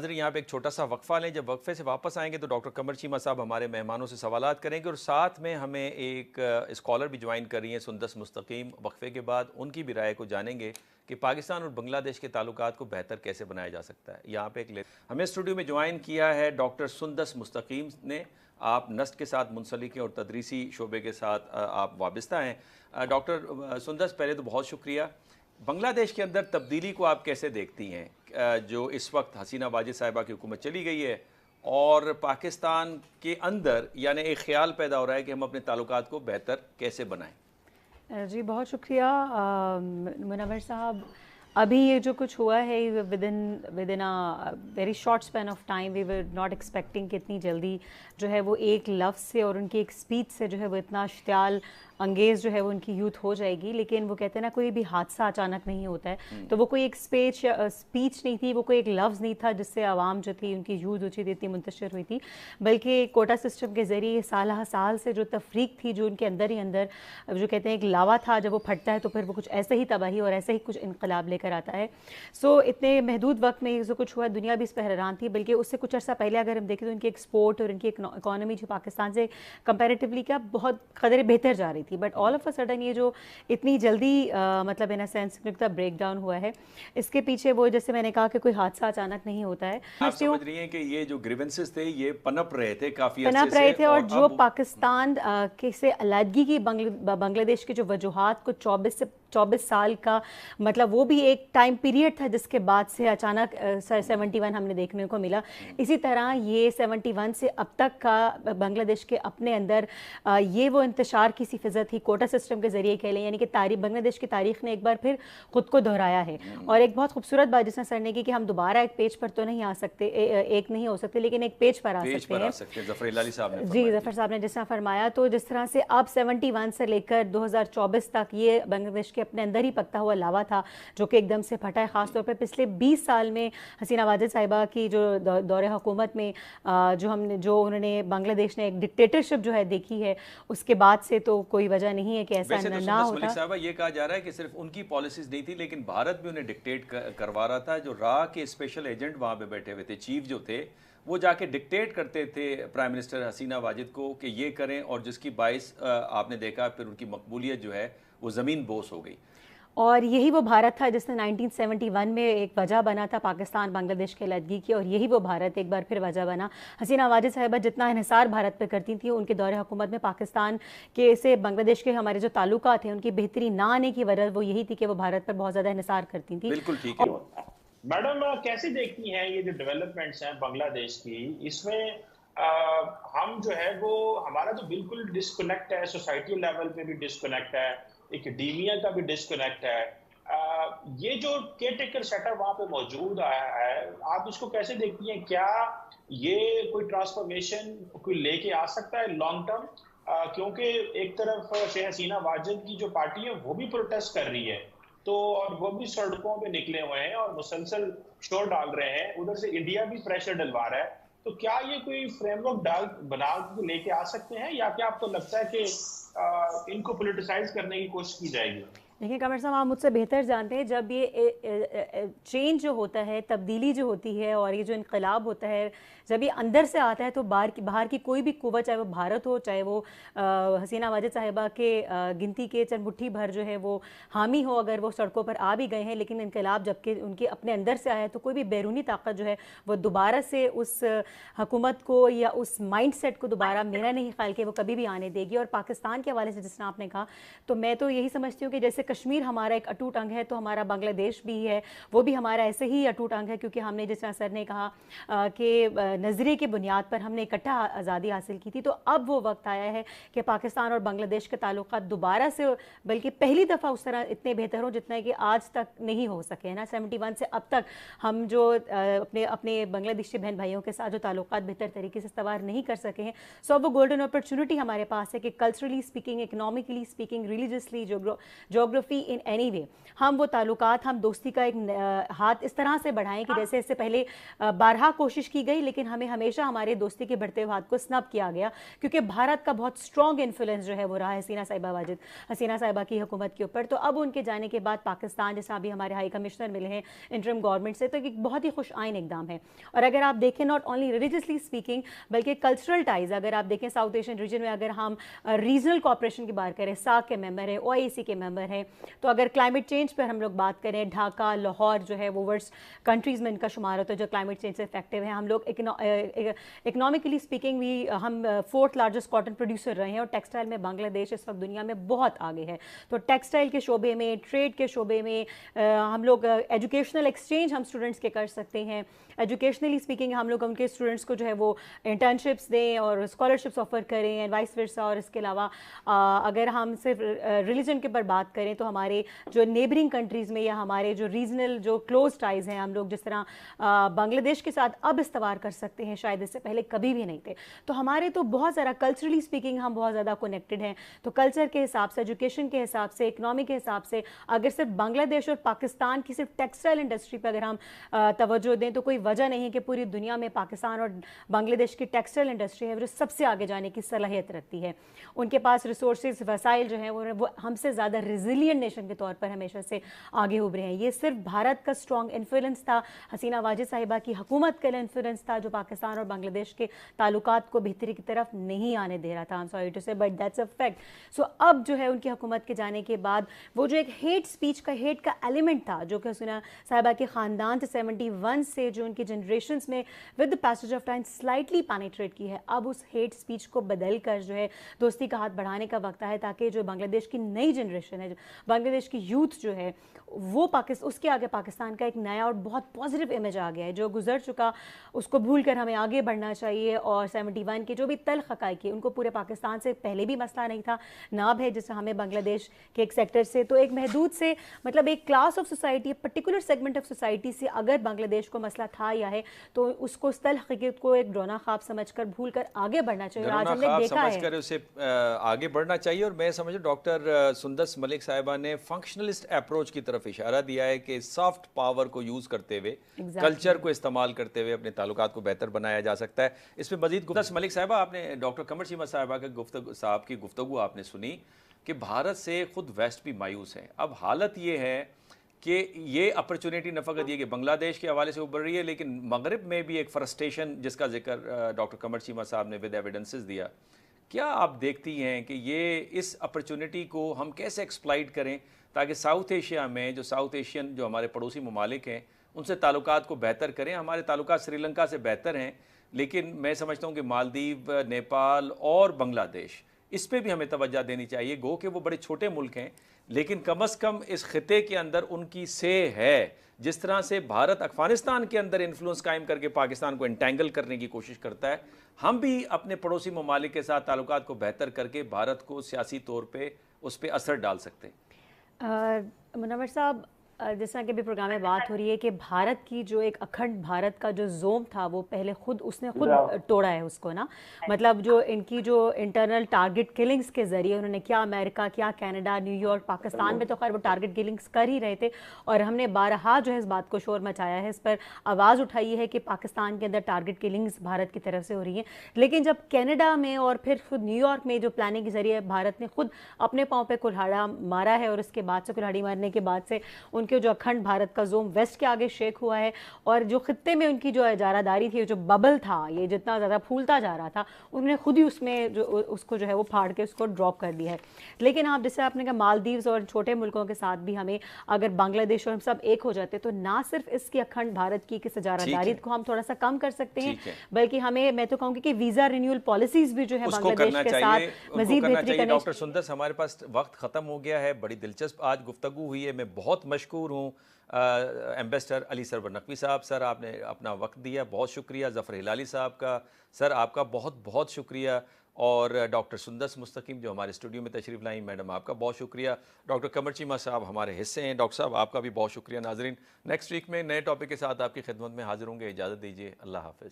नाज़रीन यहाँ पे एक छोटा सा वक्फा लें, जब वक्फे से वापस आएंगे तो डॉक्टर कमर चीमा साहब हमारे मेहमानों से सवालात करेंगे और साथ में हमें एक स्कॉलर भी ज्वाइन कर रही हैं सुंदस मुस्तकीम। वक्फे के बाद उनकी भी राय को जानेंगे कि पाकिस्तान और बांग्लादेश के ताल्लुकात को बेहतर कैसे बनाया जा सकता है। यहाँ पे हमें स्टूडियो में ज्वाइन किया है डॉक्टर सुंदस मुस्तकीम ने। आप नस्ट के साथ मुंसलिक हैं और तदरीसी शोबे के साथ आप वाबस्ता हैं। डॉक्टर सुंदस, पहले तो बहुत शुक्रिया। बांग्लादेश के अंदर तब्दीली को आप कैसे देखती हैं? जो इस वक्त हसीना वाजिद साहिबा की हुकूमत चली गई है और पाकिस्तान के अंदर यानी एक ख्याल पैदा हो रहा है कि हम अपने ताल्लुकात को बेहतर कैसे बनाएं। जी बहुत शुक्रिया मुनव्वर साहब। अभी ये जो कुछ हुआ है within a very short span of time we were not expecting कि इतनी जल्दी जो है वो एक लफ्ज़ से और उनकी एक स्पीच से जो है वो इतना इश्तियाल अंगेज़ जो है वो उनकी यूथ हो जाएगी। लेकिन वो कहते हैं ना, कोई भी हादसा अचानक नहीं होता है, तो वो कोई एक स्पीच नहीं थी, वो कोई एक लफ्ज़ नहीं था जिससे आवाम जो थी उनकी यूथ जो थी इतनी मुंतशिर हुई थी, बल्कि कोटा सिस्टम के ज़रिए साल साल से जो तफरीक थी जो उनके अंदर ही अंदर जो कहते हैं एक लावा था, जब वो फटता है तो फिर वो कुछ ऐसे ही तबाही और ऐसे ही कुछ इनकलाब लेकर आता है। सो इतने महदूद वक्त में जो कुछ हुआ दुनिया भी इस पर हैरान थी, बल्कि उससे कुछ अर्सा पहले अगर हम देखें तो उनकी एक्सपोर्ट और इनकी इकॉनमी जो पाकिस्तान से कंपैरेटिवली क्या बहुत कदर बेहतर जा रही थी। But all of a sudden ये जो इतनी जल्दी मतलब इन अ सेंस का ब्रेक डाउन हुआ है, इसके पीछे वो जैसे मैंने कहा कि कोई हादसा अचानक नहीं होता है। आप समझ रही हैं कि ये जो ग्रीवेंसेस थे ये पनप रहे थे काफ़ी पनप रहे थे और जो पाकिस्तान के से अलहदगी की बांग्लादेश की जो वजूहात को 24 साल का मतलब वो भी एक टाइम पीरियड था जिसके बाद से अचानक 71 हमने देखने को मिला। इसी तरह ये 71 से अब तक का बांग्लादेश के अपने अंदर ये वो इंतशार की सी फिज़ा थी कोटा सिस्टम के ज़रिए कह लें, यानी कि बांग्लादेश की तारीख़ ने एक बार फिर ख़ुद को दोहराया है। और एक बहुत खूबसूरत बात जिसने सर ने की कि हम दोबारा एक पेज पर तो नहीं आ सकते, एक नहीं हो सकते, लेकिन एक पेज पर आ सकते हैं। जी ज़फ़र साहब ने जिस तरह फरमाया, तो जिस तरह से अब 71 से लेकर 2024 तक ये बांग्लादेश के अपने अंदर ही पकता हुआ लावा था जो कि एकदम से फटा है। ख़ासतौर पर पिछले 20 साल में हसीना वाजिद साहिबा की जो दौरे हुकूमत में जो उन्होंने बांग्लादेश ने एक डिक्टेटरशिप जो है देखी है, उसके बाद से तो कोई वजह नहीं है कि ऐसा ना होता। साहबा ये कहा जा रहा है कि सिर्फ उनकी पॉलिसीज नहीं थी लेकिन भारत भी उन्हें डिक्टेट करवा रहा था। जो राह के स्पेशल एजेंट वहाँ पे बैठे हुए थे, चीफ जो थे, वो जाके डिक्टेट करते थे प्राइम मिनिस्टर हसीना वाजिद को कि ये करें, और जिसकी बाइस आपने देखा फिर उनकी मकबूलियत जो है वो ज़मीन बोस हो गई। और यही वो भारत था जिसने 1971 में एक वजह बना था पाकिस्तान बांग्लादेश के अलहदगी की, और यही वो भारत एक बार फिर वजह बना। हसीना वाजिद साहिबा जितना इन्हिसार भारत पे करती थी, उनके दौरे हुकूमत में पाकिस्तान के से बांग्लादेश के हमारे जो ताल्लुकात थे उनकी बेहतरी ना आने की वजह वो यही थी कि वो भारत पर बहुत ज़्यादा इन्हिसार करती थी। बिल्कुल ठीक है। मैडम कैसे देखती हैं ये जो डेवलपमेंट्स हैं बांग्लादेश की, इसमें हम जो है वो हमारा तो बिल्कुल डिस्कनेक्ट है, सोसाइटी लेवल पे भी डिस्कनेक्ट है, एकेडेमिया का भी डिस्कनेक्ट है। ये जो केयर टेकर सेटअप वहाँ पे मौजूद आया है, आप इसको कैसे देखती हैं? क्या ये कोई ट्रांसफॉर्मेशन कोई लेके आ सकता है लॉन्ग टर्म? क्योंकि एक तरफ शेख हसीना वाजिद की जो पार्टी है वो भी प्रोटेस्ट कर रही है, तो और वो भी सड़कों पे निकले हुए हैं और मुसलसल शोर डाल रहे हैं, उधर से इंडिया भी प्रेशर डलवा रहा है। तो क्या ये कोई फ्रेमवर्क बना के लेके आ सकते हैं, या क्या आपको लगता है कि इनको पॉलिटिसाइज करने की कोशिश की जाएगी? देखिए कमर साहब, आप मुझसे बेहतर जानते हैं, जब ये चेंज जो होता है, तब्दीली जो होती है और ये जो इनकलाब होता है, जब ये अंदर से आता है तो बाहर की कोई भी कुव्वत, चाहे वो भारत हो, चाहे वो हसीना वाजिद साहिबा के गिनती के चंद मुट्ठी भर जो है वो हामी हो, अगर वो सड़कों पर आ भी गए हैं, लेकिन इनकलाब जबकि उनके अपने अंदर से आया है तो कोई भी बैरूनी ताकत जो है वो दोबारा से उस हुकूमत को या उस माइंड सेट को दोबारा, मेरा नहीं ख्याल कि वो कभी भी आने देगी। और पाकिस्तान के हवाले से जिस तरह आपने कहा, तो मैं तो यही समझती हूँ कि जैसे कश्मीर हमारा एक अटूट अंग है, तो हमारा बांग्लादेश भी है, वो भी हमारा ऐसे ही अटूट अंग है, क्योंकि हमने जिस तरह सर ने कहा कि नज़रिए की बुनियाद पर हमने इकट्ठा आज़ादी हासिल की थी। तो अब वो वक्त आया है कि पाकिस्तान और बांग्लादेश के ताल्लुकात दोबारा से, बल्कि पहली दफ़ा उस तरह इतने बेहतर हो जितना कि आज तक नहीं हो सके है ना। 71 से अब तक हम जो अपने बांग्लादेशी बहन भाइयों के साथ जो ताल्लुकात बेहतर तरीके से इस्तवार नहीं कर सके हैं। सो वो गोल्डन अपॉर्चुनिटी हमारे पास है कि culturally speaking, economically speaking, religiously, geography in any way, हम वो ताल्लुकात, हम दोस्ती का एक हाथ इस तरह से बढ़ाएं कि जैसे इससे पहले बारहा कोशिश की गई, लेकिन हमें हमेशा हमारे दोस्ती के बढ़ते हुए हाथ को स्नब किया गया, क्योंकि भारत का बहुत स्ट्रॉन्ग इन्फ्लुएंस जो है वो रहा है हसीना साहिबा की हुकूमत के ऊपर। तो अब उनके जाने के बाद पाकिस्तान, जैसा अभी हमारे हाई कमिश्नर मिले हैं इंटरिम गवर्नमेंट से, तो एक बहुत ही खुश आइन इकदाम है। और अगर आप देखें नॉट ओनली रिलीजियसली स्पीकिंग बल्कि कल्चरल टाइज, अगर आप देखें साउथ एशियन रीजन में अगर हम रीजनल कॉपरेशन की बात करें, साक के मेंबर है, OIC के मेंबर हैं, तो अगर क्लाइमेट चेंज पर हम लोग बात करें, ढाका, लाहौर जो है वो वर्ल्ड कंट्रीज़ में इनका शुमार होता है जो क्लाइमेट चेंज से इफेक्टिव है। हम लोग इकोनॉमिकली स्पीकिंग भी हम 4th लार्जेस्ट कॉटन प्रोड्यूसर रहे हैं, और टेक्सटाइल में बांग्लादेश इस वक्त दुनिया में बहुत आगे है। तो टेक्सटाइल के शोबे में, ट्रेड के शोबे में हम लोग एजुकेशनल एक्सचेंज हम स्टूडेंट्स के कर सकते हैं। एजुकेशनली स्पीकिंग हम लोग उनके स्टूडेंट्स को जो है वो इंटर्नशिप्स दें और स्कॉलरशिप्स ऑफर करें एंड वाइस वर्सा। और इसके अलावा अगर हम सिर्फ रिलीजन के ऊपर बात करें तो हमारे जो नेबरिंग कंट्रीज़ में या हमारे जो रीजनल जो क्लोज टाइज़ हैं, हम लोग जिस तरह बांग्लादेश के साथ अब इस्तवार कर सकते हैं, शायद इससे पहले कभी भी नहीं थे। तो हमारे तो बहुत ज़्यादा कल्चरली स्पीकिंग हम बहुत ज़्यादा कनेक्टेड हैं। तो कल्चर के हिसाब से, एजुकेशन के हिसाब से, इकनॉमी के हिसाब से अगर सिर्फ बांग्लादेश और पाकिस्तान की सिर्फ टेक्सटाइल इंडस्ट्री पर अगर हम तवज्जो दें तो कोई वजह नहीं है कि पूरी दुनिया में पाकिस्तान और बांग्लादेश की टेक्सटाइल इंडस्ट्री है वो सबसे आगे जाने की सलाहियत रखती है। उनके पास रिसोर्सेज, वसाइल जो हैं वो हमसे ज़्यादा रिजिलियंट नेशन के तौर पर हमेशा से आगे उभरे हैं। ये सिर्फ भारत का स्ट्रॉन्ग इन्फ्लुएंस था, हसीना वाजिद साहिबा की हुकूमत का इन्फ्लुएंस था जो पाकिस्तान और बांग्लादेश के ताल्लुकात को बेहतरी की तरफ नहीं आने दे रहा था। आई एम सॉरी टू से बट दैट्स अ फैक्ट। सो अब जो है उनकी हुकूमत के जाने के बाद वो जो एक हेट स्पीच का, हेट का एलिमेंट था जो कि हसीना साहिबा के ख़ानदान से 71 से जो उनकी जनरेशंस में with the passage of time slightly penetrate की है, अब उस हेट स्पीच को बदल कर जो है दोस्ती का हाथ बढ़ाने का वक्त है, ताकि जो बांग्लादेश की नई जनरेशन है, जो बांग्लादेश की यूथ जो है वो उसके आगे पाकिस्तान का एक नया और बहुत पॉजिटिव इमेज आ गया है। जो गुजर चुका उसको भूल कर हमें आगे बढ़ना चाहिए। और 71 के जो भी तल्ख हक़ाइक़ है उनको पूरे पाकिस्तान से पहले भी मसला नहीं था, नाब है जैसे हमें बांग्लादेश के एक सेक्टर से, तो एक महदूद से मतलब एक class of society, particular segment of society से अगर बांग्लादेश को मसला था या है तो उसको उस तल्ख हकीकत को एक डरोना ख्वाब समझकर भूल कर आगे बढ़ना चाहिए। आज हमने देखा है उसे आगे बढ़ना चाहिए। और मैं समझ डॉक्टर सुंदस मलिक साहिबा ने फंक्शनलिस्ट अप्रोच की तरफ इशारा दिया है कि सॉफ्ट पावर को यूज करते हुए, कल्चर को इस्तेमाल करते हुए अपने ताल्लुकात को बेहतर बनाया जा सकता है। इसमें मजीद सुंदस मलिक साहिबा, आपने डॉक्टर कमर चीमा साहिबा की गुफ्तगू आपने सुनी कि भारत से खुद वेस्ट भी मायूस है। अब हालत ये है कि ये अपॉर्चुनिटी न फ़कत ये कि बांग्लादेश के हवाले से उभर रही है, लेकिन मगरिब में भी एक फ्रस्ट्रेशन जिसका जिक्र डॉक्टर कमर चीमा साहब ने विद एविडेंसेस दिया। क्या आप देखती हैं कि ये इस अपॉर्चुनिटी को हम कैसे एक्सप्लॉइट करें ताकि साउथ एशिया में जो साउथ एशियन जो हमारे पड़ोसी ममालिक हैं उनसे ताल्लुकात को बेहतर करें? हमारे ताल्लुकात श्रीलंका से बेहतर हैं, लेकिन मैं समझता हूँ कि मालदीव, नेपाल और बांग्लादेश, इस पे भी हमें तवज्जो देनी चाहिए। गो कि वो बड़े छोटे मुल्क हैं, लेकिन कम अज़ कम इस खिते के अंदर उनकी से है। जिस तरह से भारत अफगानिस्तान के अंदर इन्फ्लुएंस कायम करके पाकिस्तान को एंटेंगल करने की कोशिश करता है, हम भी अपने पड़ोसी ममालिक के साथ ताल्लुकात को बेहतर करके भारत को सियासी तौर पे उस पर असर डाल सकते हैं। मुनव्वर साहब, जैसा कि भी प्रोग्राम में बात हो रही है कि भारत की जो एक अखंड भारत का जो जोम था वो पहले उसने खुद तोड़ा है उसको ना। मतलब जो इनकी जो इंटरनल टारगेट किलिंग्स के ज़रिए उन्होंने क्या अमेरिका, क्या कनाडा, न्यूयॉर्क, पाकिस्तान में तो खैर वो टारगेट किलिंग्स कर ही रहे थे, और हमने बारहा जो है इस बात को शोर मचाया है, इस पर आवाज़ उठाई है कि पाकिस्तान के अंदर टारगेट किलिंग्स भारत की तरफ से हो रही हैं। लेकिन जब कनाडा में और फिर खुद न्यूयॉर्क में जो प्लानिंग के ज़रिए भारत ने खुद अपने पाँव पर कुल्हाड़ा मारा है, और उसके बाद से कुल्हाड़ी मारने के बाद से उनके जो अखंड भारत का जोम वेस्ट के आगे शेक हुआ है, और जो खित्ते में उनकी जो इजारादारी थी, जो बबल था, ये जितना ज़्यादा फूलता जा रहा था, उन्होंने खुद ही उसमें जो उसको जो है वो फाड़ के उसको ड्रॉप कर दिया है। लेकिन आप जैसे आपने कहा मालदीव्स और छोटे मुल्कों के साथ भी हमें अगर बांग्लादेश और हम सब एक हो जाते तो ना सिर्फ इसकी अखंड भारत की इजारादारी को हम थोड़ा सा कम कर सकते हैं, बल्कि हमें, मैं तो कहूँगी कि वीज़ा रिन्यूअल पॉलिसीज भी जो है बांग्लादेश के साथ मजीद बेहतरी करनी। डॉक्टर सुंदस, हमारे पास वक्त ख़त्म हो गया है। बड़ी दिलचस्प आज गुफ्तगू हुई है। मैं बहुत मशकूर हूँ एम्बेसडर अली सरवर नकवी साहब, सर आपने अपना वक्त दिया, बहुत शुक्रिया। ज़फ़र हिलाली साहब का, सर आपका बहुत बहुत शुक्रिया। और डॉक्टर सुंदस मुस्तकीम जो हमारे स्टूडियो में तशरीफ़ लाई, मैडम आपका बहुत शुक्रिया। डॉक्टर कमर चीमा साहब हमारे हिस्से हैं। डॉक्टर साहब आपका भी बहुत शुक्रिया। नाजरीन, नेक्स्ट वीक में नए टॉपिक के साथ आपकी खिदमत में हाजिर होंगे। इजाज़त दीजिए, अल्लाह हाफ़िज़।